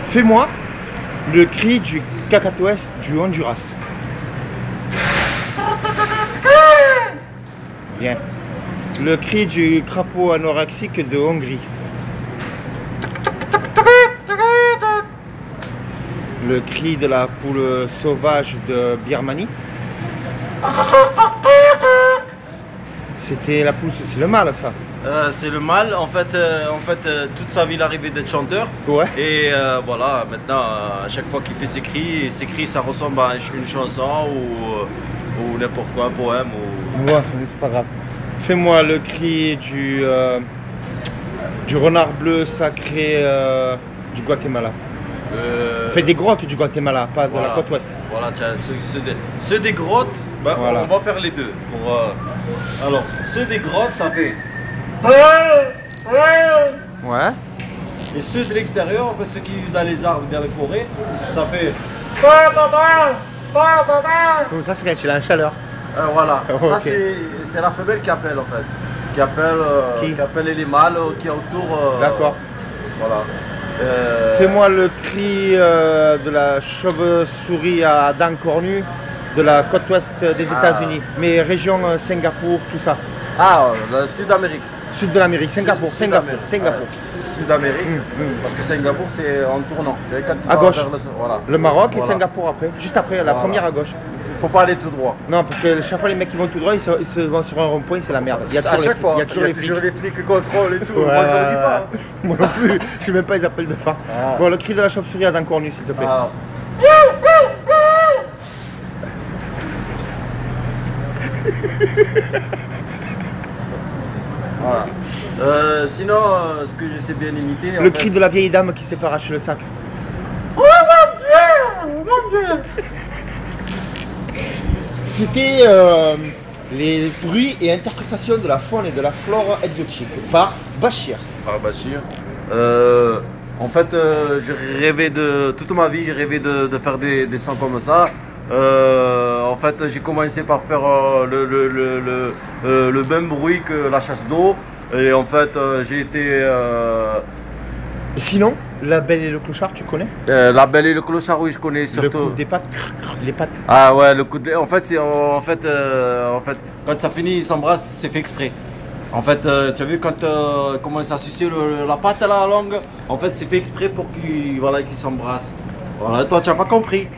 Fais-moi le cri du cacatoès du Honduras. Bien. Le cri du crapaud anorexique de Hongrie. Le cri de la poule sauvage de Birmanie. C'était la poule, c'est le mâle ça. C'est le mâle, en fait, toute sa vie il arrivait d'être chanteur. Ouais. Et voilà, maintenant, à chaque fois qu'il fait ses cris, ça ressemble à une chanson ou n'importe quoi, un poème. Ou... Ouais, c'est pas grave. Fais-moi le cri du renard bleu sacré du Guatemala. Fais des grottes du Guatemala, pas de la côte ouest. Voilà, tiens, ceux des grottes, ben, voilà. On va faire les deux. Alors, ceux des grottes, ça fait... Ouais. Et ceux de l'extérieur, en fait, ceux qui vivent dans les arbres, dans les forêts, ça fait... Donc ça, c'est quand il a la chaleur. Voilà, Okay. Ça c'est la femelle qui appelle en fait. Qui appelle les mâles qui est autour. D'accord. Voilà. Fais-moi le cri de la chauve-souris à dents cornues de la côte ouest des États-Unis, mais région Singapour, tout ça. Ah, le Sud-Amérique. Sud de l'Amérique, Singapour. Sud-Amérique, parce que Singapour c'est en tournant. Quand tu à vas gauche. vers voilà. Le Maroc et Voilà. Singapour après, juste après, la première à gauche. Il faut pas aller tout droit. Non, parce que chaque fois les mecs qui vont tout droit, ils se vont sur un rond-point, c'est la merde. Il y a À chaque fois, il y a toujours les flics qui contrôlent et tout. Ouais, Moi je leur dis pas. Moi non plus, je sais même pas, ils appellent de fin. Ah. Bon, le cri de la chauve-souris à dents cornues, s'il te plaît. Ah. Voilà. Sinon, ce que je sais bien imiter. Le cri de la vieille dame qui s'est fait arracher le sac. Oh mon Dieu! Mon Dieu! C'était les bruits et interprétations de la faune et de la flore exotique par Bachir. Par Bachir. En fait, j'ai rêvé de toute ma vie, j'ai rêvé de faire des sons comme ça. En fait, j'ai commencé par faire le même bruit que la chasse d'eau. Et en fait, j'ai été. Sinon, La Belle et le Clochard, tu connais? La Belle et le Clochard, oui, je connais Le surtout. coup des pattes, les pattes. Ah ouais, le coup de. En fait, quand ça finit, ils s'embrassent, c'est fait exprès. En fait, tu as vu quand commence à sucer la patte à la langue, en fait, c'est fait exprès pour qu'ils s'embrassent. Voilà, toi, tu n'as pas compris.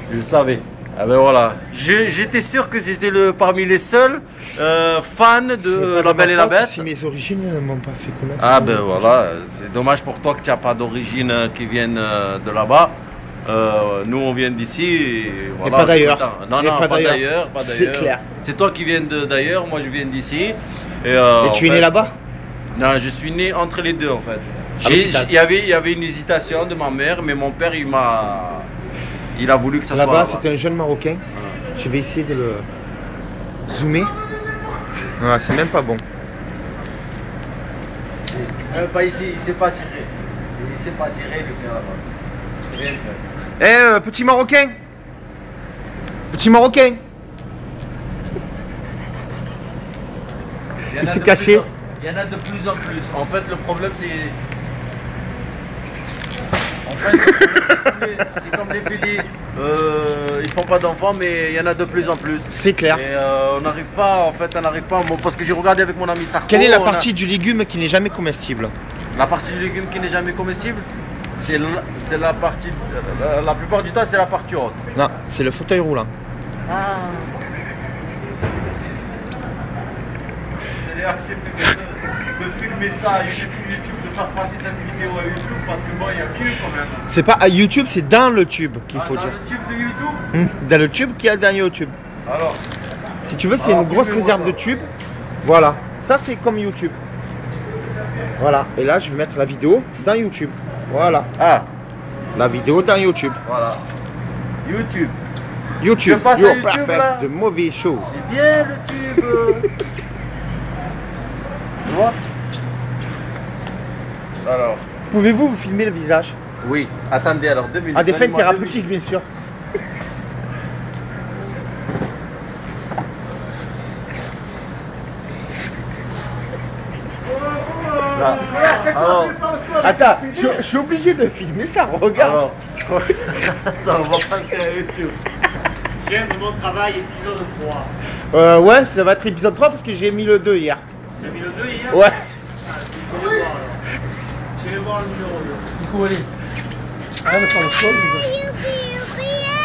Je le savais. Ah ben voilà. J'étais sûr que j'étais parmi les seuls fans de La Belle et la Bête. Si mes origines ne m'ont pas fait connaître. Ah ben voilà, c'est dommage pour toi que tu n'as pas d'origine qui vienne de là-bas. Nous on vient d'ici. Voilà, pas d'ailleurs. Non, non, pas d'ailleurs. C'est clair. C'est toi qui viens d'ailleurs, moi je viens d'ici. Et tu es né là-bas? Non, je suis né entre les deux en fait. Il y avait une hésitation de ma mère, mais mon père il a voulu que ça soit là-bas. là-bas. C'était un jeune Marocain. Je vais essayer de le zoomer. Ouais, c'est même pas bon. Pas ici, il s'est pas tiré. Il s'est pas tiré le gars là-bas. Petit Marocain. Petit Marocain. Il s'est caché. Il y en a de plus en plus. En fait, le problème c'est... c'est comme les béliers. Ils font pas d'enfants, mais il y en a de plus en plus. C'est clair. Et on n'arrive pas, bon, parce que j'ai regardé avec mon ami Sarko. Quelle est la partie du légume qui n'est jamais comestible? La partie du légume qui n'est jamais comestible, c'est la partie. La plupart du temps, c'est la partie haute. Non, c'est le fauteuil roulant. Ah. J'ai accepté de filmer ça à YouTube, de faire passer cette vidéo à YouTube parce que bon, il y a mieux quand même. C'est pas à YouTube, c'est dans le tube qu'il faut dans dire. le tube de YouTube. Dans le tube qu'il y a dans YouTube. Alors. Si tu veux, c'est une grosse réserve de tubes. Voilà, ça c'est comme YouTube. Voilà, et là je vais mettre la vidéo dans YouTube. Voilà. Ah. La vidéo dans YouTube. Voilà. YouTube. YouTube. Je passe à YouTube là. De mauvais show. C'est bien le tube. Tu vois? Alors. Pouvez-vous vous filmer le visage? Oui. Attendez alors 2 minutes. À des fins thérapeutiques, bien sûr. Là. Alors, Attends, je suis obligé de filmer ça, regarde. Alors, attends, on va passer à YouTube. J'aime mon travail, épisode 3. Ouais, ça va être épisode 3 parce que j'ai mis le 2 hier. Tu as mis le 2 hier? Ouais. Ah, je vais voir alors. Je vais voir le numéro 2. Nico, allez. Arrête de faire le con, Nico.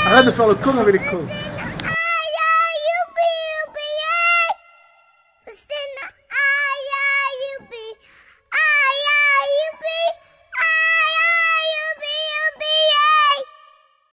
Arrête de faire le con avec les cons.